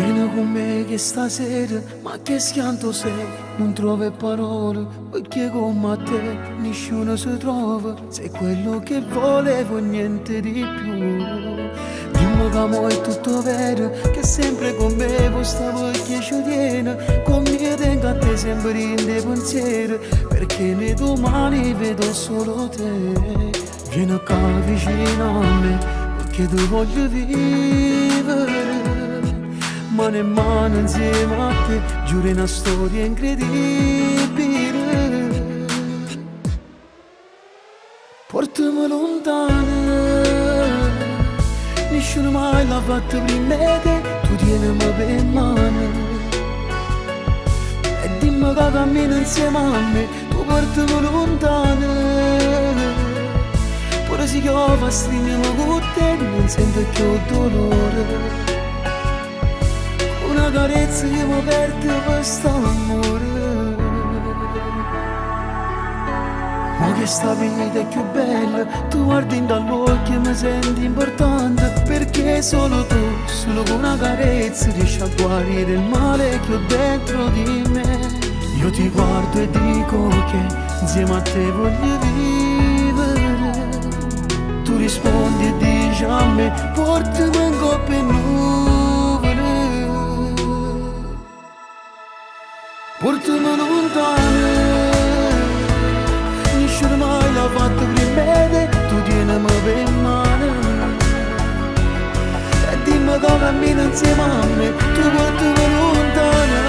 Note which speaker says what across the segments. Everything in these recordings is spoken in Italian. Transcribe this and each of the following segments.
Speaker 1: Vieni con me che stasera, ma che schianto sei, non trovi parole, perché come te nessuno si trova, sei quello che volevo e niente di più. Dimmi che mo è tutto vero, che sempre con me vuoi stavo che ci tiene, con me tengo a te sempre in dei pensieri, perché nei domani vedo solo te. Vieni qua vicino a me, perché tu voglio vivere mano in mano insieme a te, giuro una storia incredibile. Portami lontano, nessuno mai l'ha fatto prima di te, tu tienimi per mano e dimmi che cammino insieme a me, tu portami lontano. Pure se io fa stringermi con te, non sento più dolore. Una carezza che mi perde questo amore. Ma che sta vita è più bella, tu guardi dall'occhio e mi senti importante, perché solo tu, solo con una carezza riesci a guarire il male che ho dentro di me. Io ti guardo e dico che insieme a te voglio vivere. Tu rispondi e dici a me, portami in coppia e nuvole. Portami lontano, nessuno mai l'ha fatto prima di te, tu tienimi per mano e dimmi che cammino insieme a me, tu portami lontano.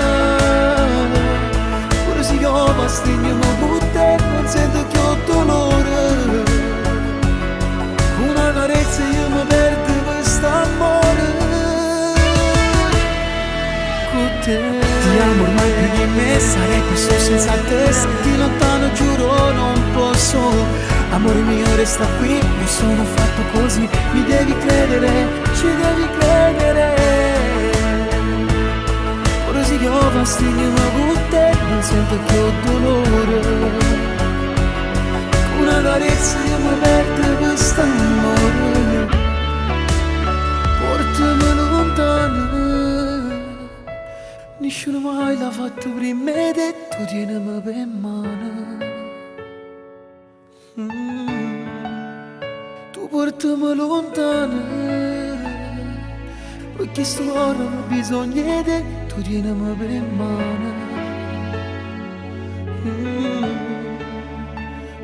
Speaker 1: Pure se io va stringermi con te, non sento che ho dolore. Una carezza io mi perdo quest'amore con te. Ti amo ormai più di me, sarei questo senza te, se di lontano giuro non posso. Amore mio resta qui, io sono fatto così, mi devi credere, ci devi credere. Ora se io va stringermi con te, non sento più dolore. Una carezza io mi perdo quest'amore, portami lontano. Nessuno mai l'ha fatto prima di te, tu tienimi per mano. Tu portami lontano, perché sto cuore ha bisogno di te, tu tienimi per mano.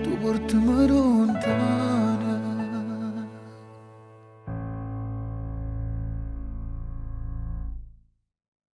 Speaker 1: Tu portami lontano.